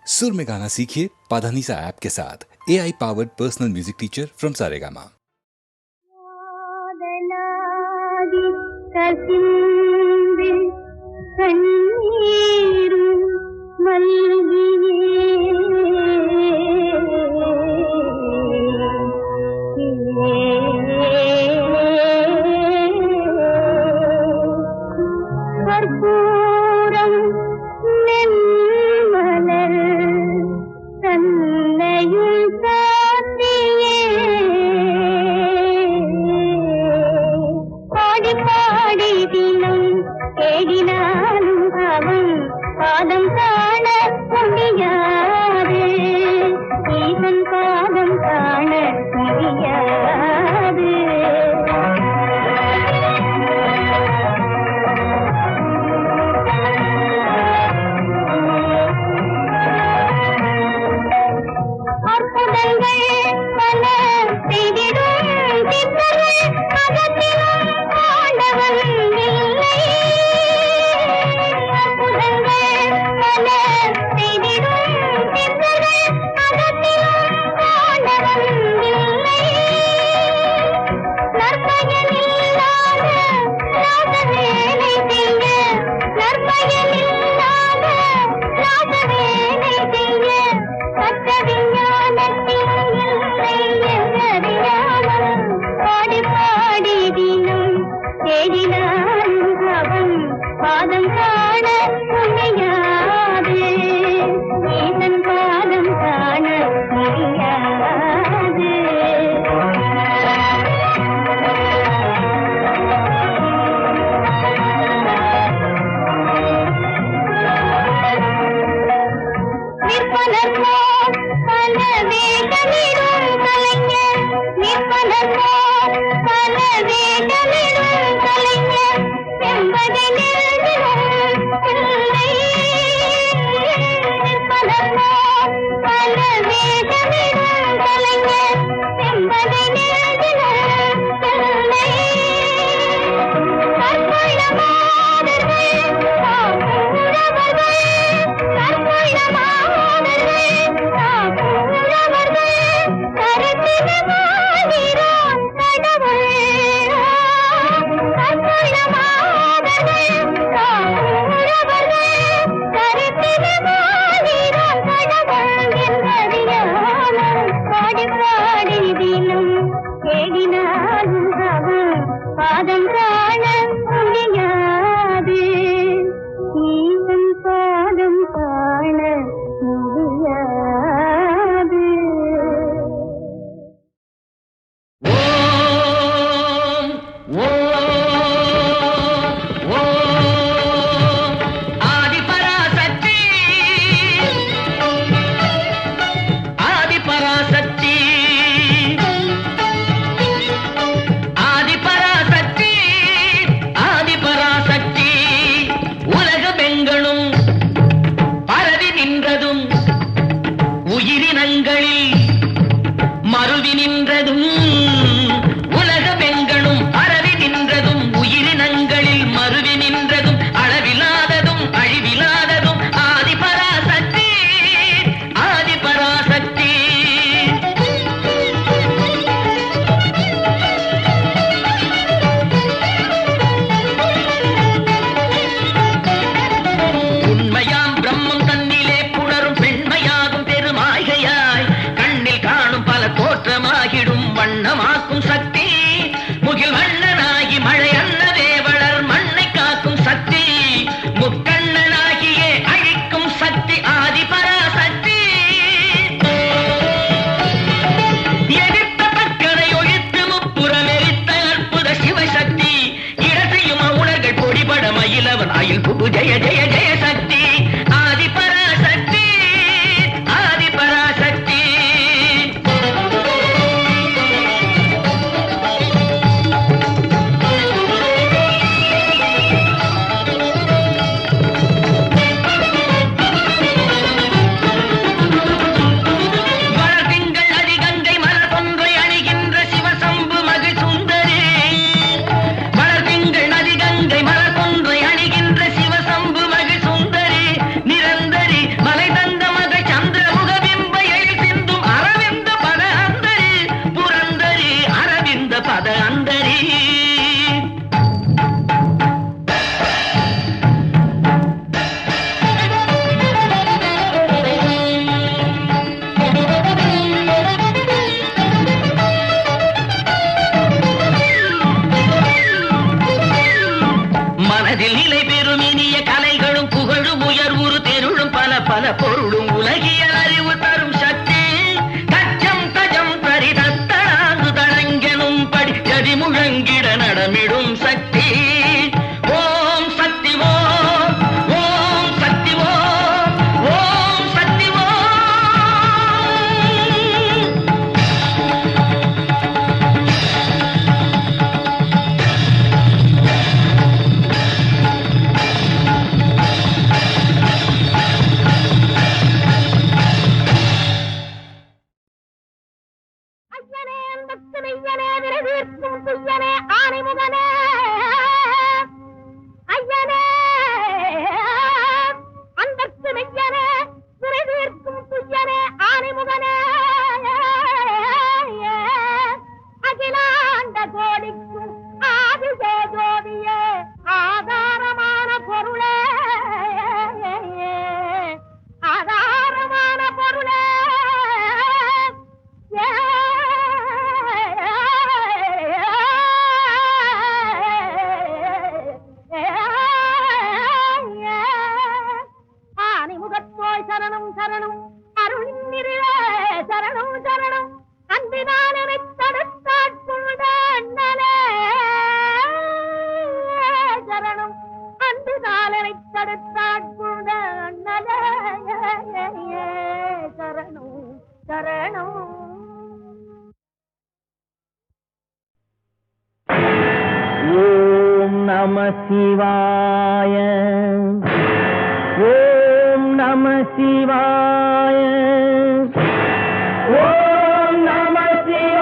सुर में गाना सीखिए पाधानीसा ऐप के साथ AI powered personal music teacher from Saregama. பிரம்மம் தன்னிலே புணரும் உலகியல் அறிவு தரும் சக்தி தச்சம் தஜம் தரிதத்தடாங்கு தடங்கெனும் படி ஜதி முழங்கிட நடமிடும் சக்தி ஓம் சக்தி ஓம் ஓம் சக்தி ஓம் ஓம் சக்தி ஓம். ஐயனே அந்தத்து மெய்யனே விரைதீர்க்கும் துய்யனே ஆணைமுகனே ஐயனே அந்தத்து மெய்யனே விரைதீர்க்கும் துய்யனே ஆணைமுகனே அகிலாண்ட கோடிக்கும் ஆதிசே ஜோதியே ஆதாரமான பொருளே ஆதாரமான பொருளே ஆணிமுகத்தோய் சரணம் சரணம் அருளின்னிருளே சரணம் சரணம் அன்பினால் என்னைத் தடுத்தாட்கொண்ட அண்ணலே சரணம் அன்பினால் என்னைத் தடுத்தாட்கொண்ட அண்ணலே சரணம் சரணம். ஓம் நம சிவாய ஓம் நம சிவாய ஓம் நம சிவாய.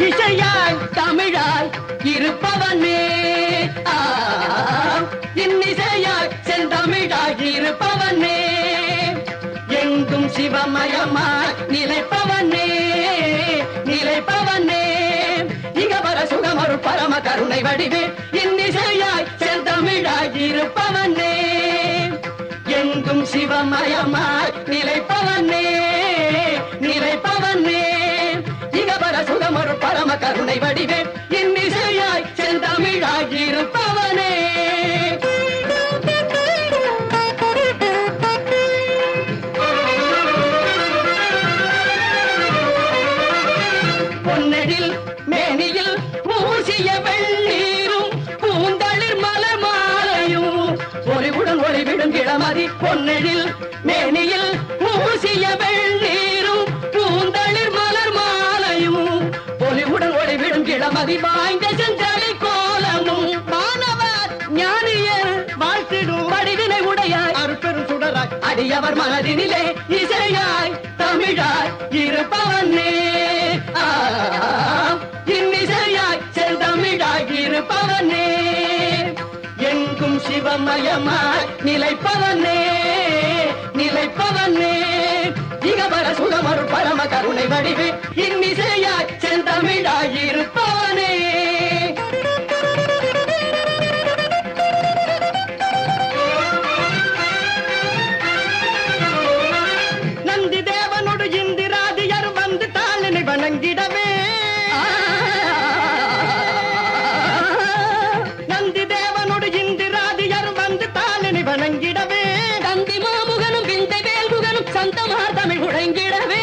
இசையாய் தமிழாய் இருப்பவனே இன்னிசையாய் செந்தமிழாய் இருப்பவனே எங்கும் சிவமயமாய் நிலைப்பவனே நிலைப்பவனே இகவர சுகமரு பரம கருணை வடிவே இன்னிசையாய் செந்தமிழாய் இருப்பவனே எங்கும் சிவமயமாய் நிலைப்பவனே நிலைப்பவனே இகவர சுகமரு பரம கருணை வடிவே இன்னிசையாய் செந்தமிழாய் இருப்பவனே. பொன்னெழில் மேனியில் பூசிய வெள்ளீரும் பூந்தளிர் மலர் மாலையும் ஒளிவுடன் ஒளிவிடும் இளமதி பொன்னெழில் மேனியில் பூசிய வெள்ளீரும் பூந்தளிர் மலர் மாலையும் ஒளிவுடன் ஒளிவிடும் இளமதி வாய்ந்த செஞ்சளி கோலமும் மாணவர் ஞானியர் வாழ்த்திடும் வடிவினை உடையாய் அருப்பெரும் சுடராய் அடியவர் மனதினிலே இசையாய் தமிழாய் இருப்பவனே இன்னிசையாய் செந்தமிழாய் இருப்பவனே எங்கும் சிவமயமாய் நிலைப்பவனே நிலைப்பவனே இகவர சுகமரு பரம கருணை வடிவே இன்னிசையாய் செந்தமிழாய் இருப்பவனே. நந்தி தேவனோடு இந்திராதியர் வந்து தாளினை வணங்கிடவே நந்தி தேவனோடு இந்திராதியர் வந்து தாளினை வணங்கிடவே தந்தி மாமுகனும் விந்தை வேல்முகனும் சந்தமார்தமிழ் தமிழ் முழங்கிடவே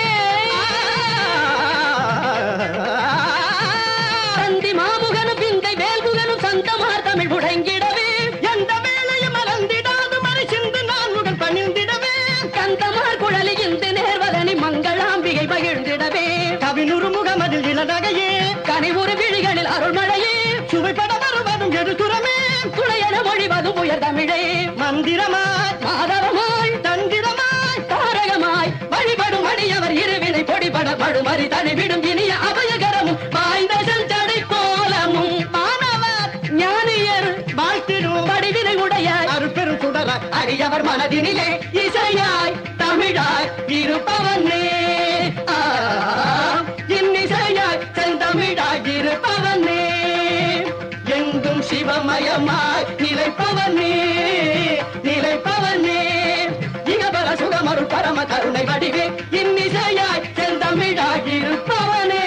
தந்தி மாமுகனும் பிந்தை வேல்முகனும் சந்தமார் தமிழ் முழங்கிடவே எந்த வேலையும் மறந்திடாது மறை சிந்து நான் முகன் பணிந்திடவே கந்தமார் குழலி இந்த நேர்வதனி மங்களாம்பிகை பகிழ்ந்திடவே கவினுறு முகமதில் இளநகையே கனிவுறு விழிகளில் அருள்மழையே சுவைப்பட வருவதும் எடுத்துறமே துணையென மொழிவதும் உயர் தமிழே மந்திரமாய் மாதவமாய் தந்திரமாய் தாரகமாய் வழிபடும் அடியவர் இருவினை பொடிபட படுமறி தனிவிடும் இனிய அபயகரமும் வாய்ந்த செஞ்சடை கோலமும் மாணவர் ஞானியர் வாழ்த்திடும் வடிவினை உடைய அருப்பெரும் சுடர அடியவர் மனதினிலே இசையாய் தமிழாய் இருப்பவனே இன்னிசையாய் செந்தமிழாய் இருப்பவனே எங்கும் சிவமயமாய் நிலைப்பவனே நிலைப்பவனே இகபர சுகமருள் பரம கருணை வடிவே இன்னிசையாய் செந்தமிழாய் இருப்பவனே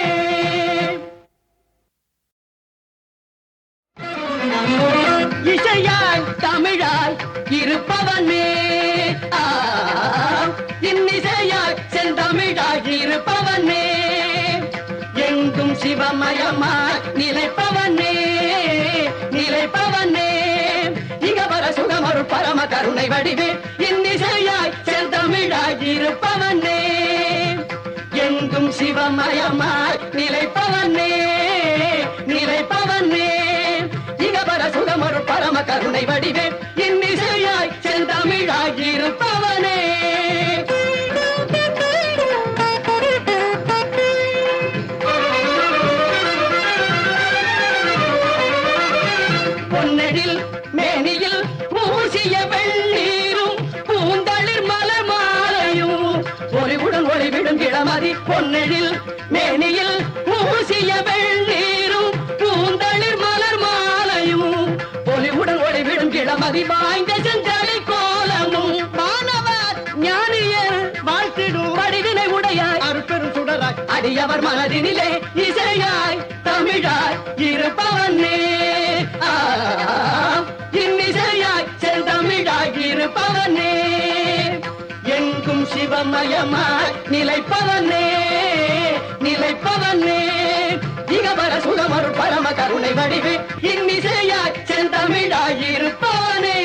இசையாய் தமிழாய் இருப்பவனே இன்னிசையாய் செந்தமிழாய் இருப்பவனே எங்கும் சிவமயமாய் நிலைப்பவனே நிலைப்பவனே இகபர சுகமருள் பரம கருணை வடிவே இன்னிசையாய் செந்தமிழாய் இருப்பவனே எங்கும் சிவமயமாய் நிலைப்பவனே நிலைப்பவனே இகபர சுகமருள் பரம கருணை வடிவே இன்னிசையாய் செந்தமிழாய் இருப்பவனே பொன்னெழில் மேனியில் பூசிய வெள்ளீரும் பூந்தளிர் மலர் மாலையும் ஒளிவுடன் ஒளிவிடும் இளமதி பொன்னெழில் மேனியில் பூசிய வெள்ளீரும் பூந்தளிர் மலர் மாலையும் ஒளிவுடன் ஒளிவிடும் இளமதி வாய்ந்த செஞ்சலை கோலமும் மாணவர் ஞானியர் வாழ்த்திடும் வடிவினை உடையாய் அருப்பெரும் சுடராய் அடியவர் மனதினிலே இசையாய் தமிழாய் இருப்பவனே இன்னிசையாய் செந்தமிழாய் இருப்பவனே எங்கும் சிவமயமாய் நிலைப்பவனே நிலைப்பவனே இகபர சுகமருள் பரம கருணை வடிவே இன்னிசையாய் செந்தமிழாய் இருப்பவனே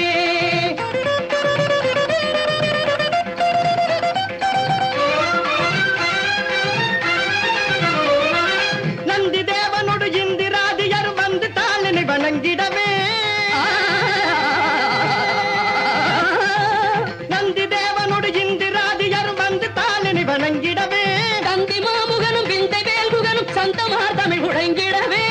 நந்தி தேவனோடு இந்திராதியர் வந்து தாளினை வணங்கிடவே நந்தி தேவனோடு இந்திராதியர் வந்து தாளினை வணங்கிடவே தந்தி மாமுகனும் விந்தை வேல்முகனும் சந்தமார் தமிழ் முழங்கிடவே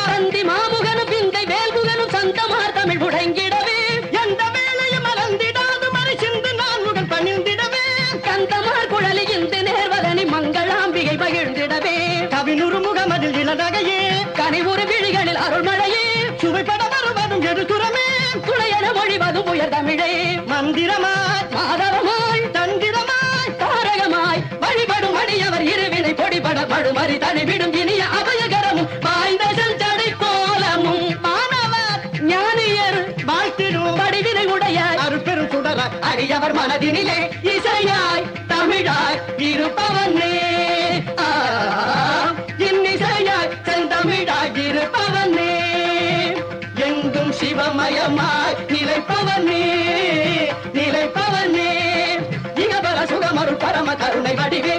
தந்தி மாமுகனும் விந்தை வேல்முகனும் சந்தமார் தமிழ் முழங்கிடவே எந்த வேலையும் மறந்திடாது மறை சிந்து நான் முகன் பணிந்திடவே கந்தமார் குழலி இந்த நேர்வதனி மங்களாம்பிகை பகிழ்ந்திடவே கவினுறு முகமதில் இளநகையே கனிவுறு விழிகளில் அருள்மழையே சுவைப்பட வருவதும் எடுத்துறமே துணையென மொழிவதும் உயர் தமிழே மந்திரமாய் மாதவமாய் தந்திரமாய் தாரகமாய் வழிபடும் அடியவர் இருவினை பொடிபட படுமறி தனிவிடும் இனிய அபயகரமும் வாய்ந்த செஞ்சடை கோலமும் மாணவர் ஞானியர் வாழ்த்திடும் வடிவினை உடைய அருப்பெரும் சுடர அடியவர் மனதினிலே இசையாய் தமிழாய் இருப்பவனே இன்னிசையாய் செந்தமிழாய் இருப்பவனே எங்கும் சிவமயமாய் நிலைப்பவனே நிலைப்பவனே இகபர சுகமருள் பரம கருணை வடிவே